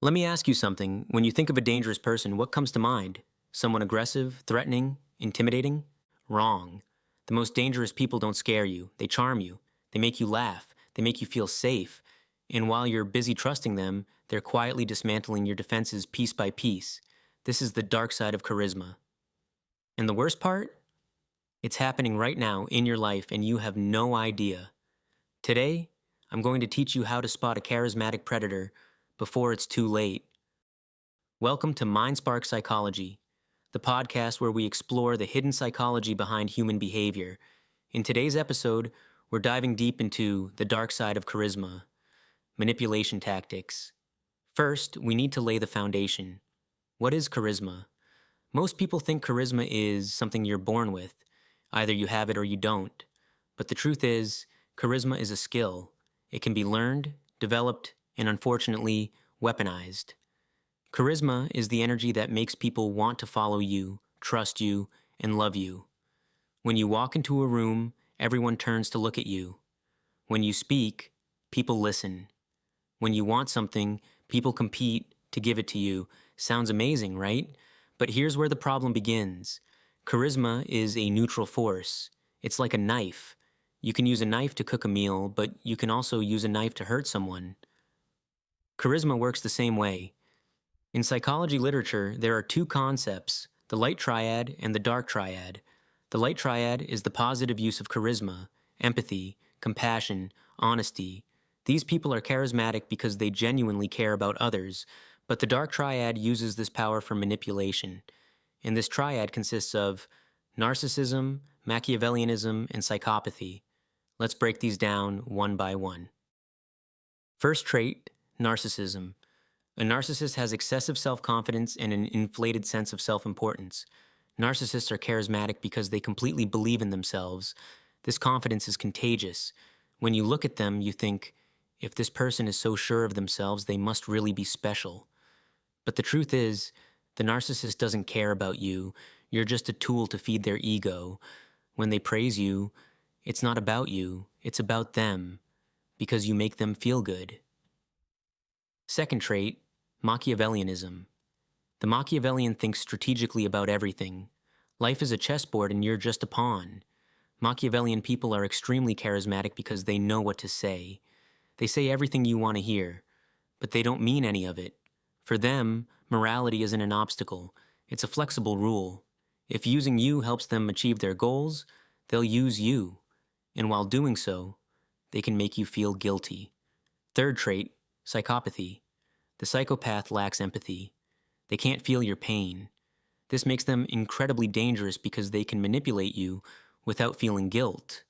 Let me ask you something. When you think of a dangerous person, what comes to mind? Someone aggressive, threatening, intimidating? Wrong. The most dangerous people don't scare you. They charm you. They make you laugh. They make you feel safe. And while you're busy trusting them, they're quietly dismantling your defenses piece by piece. This is the dark side of charisma. And the worst part? It's happening right now in your life and you have no idea. Today, I'm going to teach you how to spot a charismatic predator before it's too late. Welcome to MindSpark Psychology, the podcast where we explore the hidden psychology behind human behavior. In today's episode, we're diving deep into the dark side of charisma, manipulation tactics. First, we need to lay the foundation. What is charisma? Most people think charisma is something you're born with. Either you have it or you don't. But the truth is, charisma is a skill. It can be learned, developed, and unfortunately, weaponized. Charisma is the energy that makes people want to follow you, trust you, and love you. When you walk into a room, everyone turns to look at you. When you speak, people listen. When you want something, people compete to give it to you. Sounds amazing, right? But here's where the problem begins. Charisma is a neutral force. It's like a knife. You can use a knife to cook a meal, but you can also use a knife to hurt someone. Charisma works the same way. In psychology literature, there are two concepts, the light triad and the dark triad. The light triad is the positive use of charisma, empathy, compassion, honesty. These people are charismatic because they genuinely care about others, but the dark triad uses this power for manipulation. And this triad consists of narcissism, Machiavellianism, and psychopathy. Let's break these down one by one. First trait, narcissism. A narcissist has excessive self-confidence and an inflated sense of self-importance. Narcissists are charismatic because they completely believe in themselves. This confidence is contagious. When you look at them, you think, if this person is so sure of themselves, they must really be special. But the truth is, the narcissist doesn't care about you. You're just a tool to feed their ego. When they praise you, it's not about you, it's about them, because you make them feel good. Second trait, Machiavellianism. The Machiavellian thinks strategically about everything. Life is a chessboard and you're just a pawn. Machiavellian people are extremely charismatic because they know what to say. They say everything you want to hear, but they don't mean any of it. For them, morality isn't an obstacle. It's a flexible rule. If using you helps them achieve their goals, they'll use you. And while doing so, they can make you feel guilty. Third trait, psychopathy. The psychopath lacks empathy. They can't feel your pain. This makes them incredibly dangerous because they can manipulate you without feeling guilt.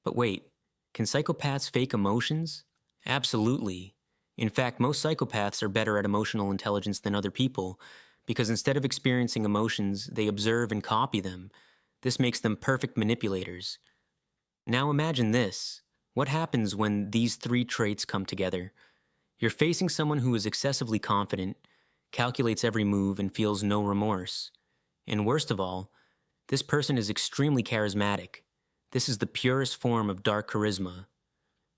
But wait, can psychopaths fake emotions? Absolutely. In fact, most psychopaths are better at emotional intelligence than other people because instead of experiencing emotions, they observe and copy them. This makes them perfect manipulators. Now imagine this. What happens when these three traits come together? You're facing someone who is excessively confident, calculates every move, and feels no remorse. And worst of all, this person is extremely charismatic. This is the purest form of dark charisma.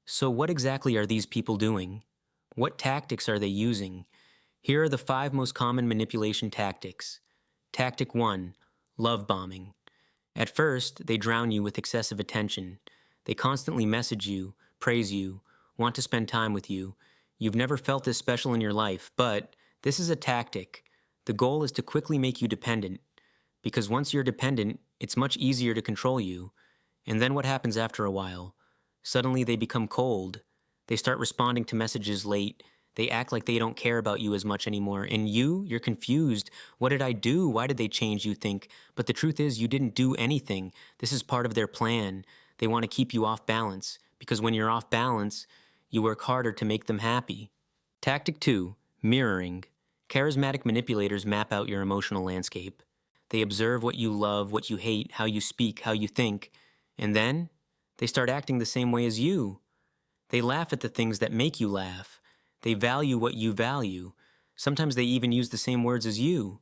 So what exactly are these people doing? What tactics are they using? Here are the 5 most common manipulation tactics. Tactic 1, love bombing. At first, they drown you with excessive attention. They constantly message you, praise you, want to spend time with you. You've never felt this special in your life, but this is a tactic. The goal is to quickly make you dependent, because once you're dependent, it's much easier to control you. And then what happens after a while? Suddenly they become cold. They start responding to messages late. They act like they don't care about you as much anymore. And you're confused. What did I do? Why did they change, you think? But the truth is, you didn't do anything. This is part of their plan. They want to keep you off balance, because when you're off balance, you work harder to make them happy. Tactic 2, mirroring. Charismatic manipulators map out your emotional landscape. They observe what you love, what you hate, how you speak, how you think, and then they start acting the same way as you. They laugh at the things that make you laugh. They value what you value. Sometimes they even use the same words as you.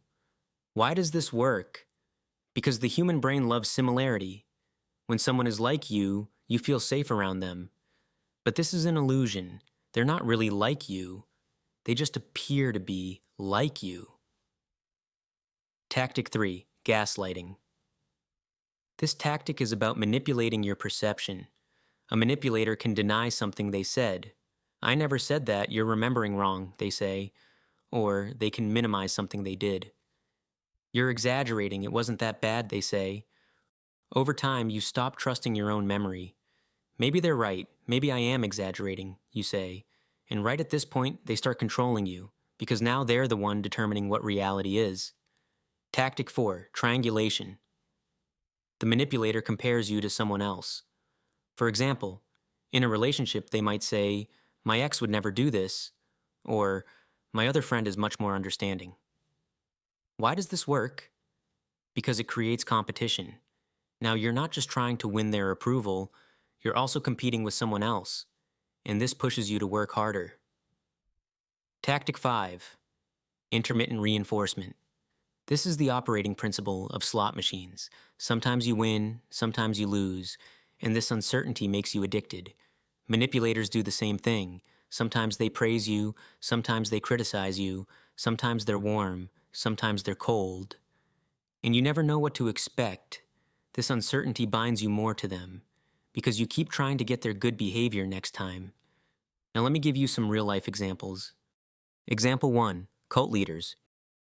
Why does this work? Because the human brain loves similarity. When someone is like you feel safe around them. But this is an illusion. They're not really like you. They just appear to be like you. Tactic 3, gaslighting. This tactic is about manipulating your perception. A manipulator can deny something they said. I never said that, you're remembering wrong, they say. Or they can minimize something they did. You're exaggerating, it wasn't that bad, they say. Over time, you stop trusting your own memory. Maybe they're right, maybe I am exaggerating, you say. And right at this point, they start controlling you, because now they're the one determining what reality is. Tactic 4, triangulation. The manipulator compares you to someone else. For example, in a relationship, they might say, "My ex would never do this," or "My other friend is much more understanding." Why does this work? Because it creates competition. Now, you're not just trying to win their approval, you're also competing with someone else, and this pushes you to work harder. Tactic 5, intermittent reinforcement. This is the operating principle of slot machines. Sometimes you win, sometimes you lose, and this uncertainty makes you addicted. Manipulators do the same thing. Sometimes they praise you, sometimes they criticize you, sometimes they're warm, sometimes they're cold. And you never know what to expect. This uncertainty binds you more to them, because you keep trying to get their good behavior next time. Now let me give you some real-life examples. Example 1, cult leaders.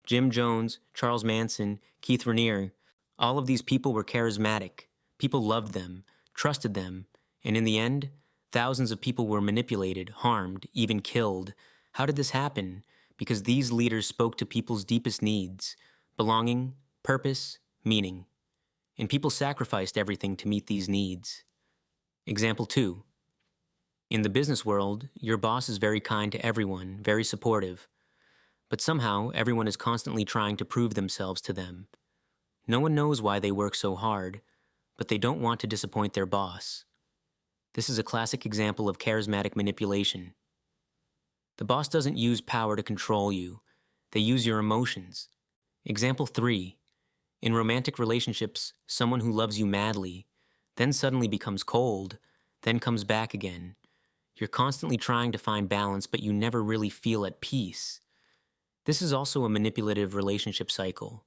Jim Jones, Charles Manson, Keith Raniere, all of these people were charismatic. People loved them, trusted them, and in the end, thousands of people were manipulated, harmed, even killed. How did this happen? Because these leaders spoke to people's deepest needs: belonging, purpose, meaning. And people sacrificed everything to meet these needs. Example 2. In the business world, your boss is very kind to everyone, very supportive. But somehow, everyone is constantly trying to prove themselves to them. No one knows why they work so hard, but they don't want to disappoint their boss. This is a classic example of charismatic manipulation. The boss doesn't use power to control you. They use your emotions. Example 3. In romantic relationships, someone who loves you madly, then suddenly becomes cold, then comes back again. You're constantly trying to find balance, but you never really feel at peace. This is also a manipulative relationship cycle.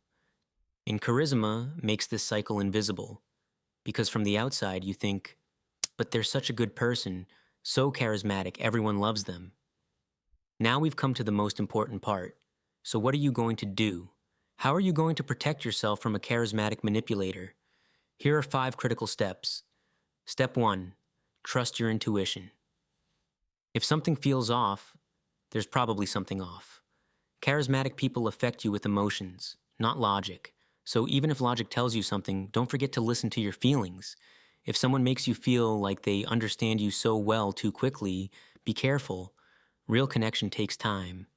And charisma makes this cycle invisible, because from the outside you think, "But they're such a good person, so charismatic, everyone loves them." Now we've come to the most important part. So what are you going to do? How are you going to protect yourself from a charismatic manipulator? Here are 5 critical steps. Step 1, trust your intuition. If something feels off, there's probably something off. Charismatic people affect you with emotions, not logic. So even if logic tells you something, don't forget to listen to your feelings. If someone makes you feel like they understand you so well too quickly, be careful. Real connection takes time.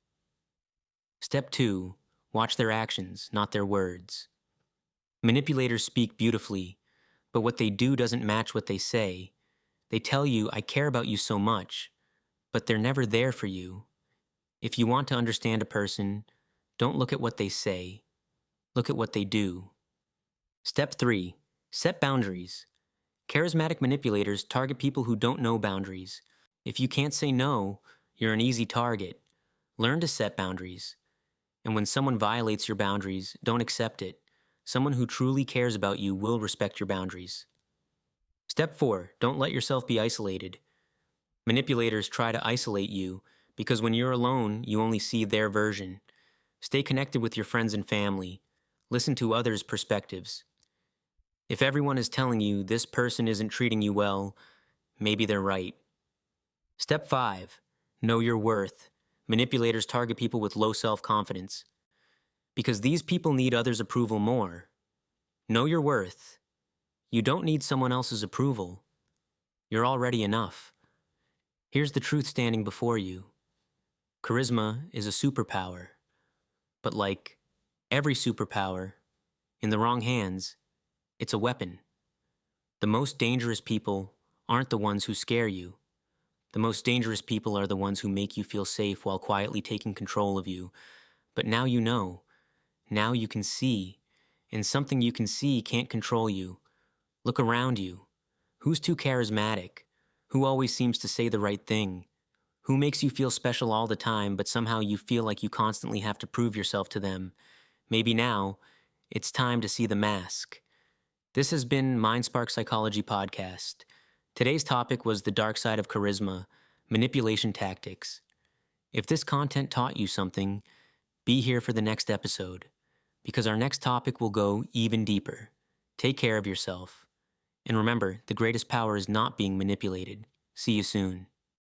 Step 2, watch their actions, not their words. Manipulators speak beautifully, but what they do doesn't match what they say. They tell you, "I care about you so much," but they're never there for you. If you want to understand a person, don't look at what they say. Look at what they do. Step 3, set boundaries. Charismatic manipulators target people who don't know boundaries. If you can't say no, you're an easy target. Learn to set boundaries. And when someone violates your boundaries, don't accept it. Someone who truly cares about you will respect your boundaries. Step 4, don't let yourself be isolated. Manipulators try to isolate you because when you're alone, you only see their version. Stay connected with your friends and family. Listen to others' perspectives. If everyone is telling you this person isn't treating you well, maybe they're right. Step 5, know your worth. Manipulators target people with low self-confidence because these people need others' approval more. Know your worth. You don't need someone else's approval. You're already enough. Here's the truth standing before you. Charisma is a superpower, but like every superpower, in the wrong hands, it's a weapon. The most dangerous people aren't the ones who scare you. The most dangerous people are the ones who make you feel safe while quietly taking control of you. But now you know. Now you can see. And something you can see can't control you. Look around you. Who's too charismatic? Who always seems to say the right thing? Who makes you feel special all the time, but somehow you feel like you constantly have to prove yourself to them? Maybe now, it's time to see the mask. This has been MindSpark Psychology Podcast. Today's topic was the dark side of charisma, manipulation tactics. If this content taught you something, be here for the next episode, because our next topic will go even deeper. Take care of yourself. And remember, the greatest power is not being manipulated. See you soon.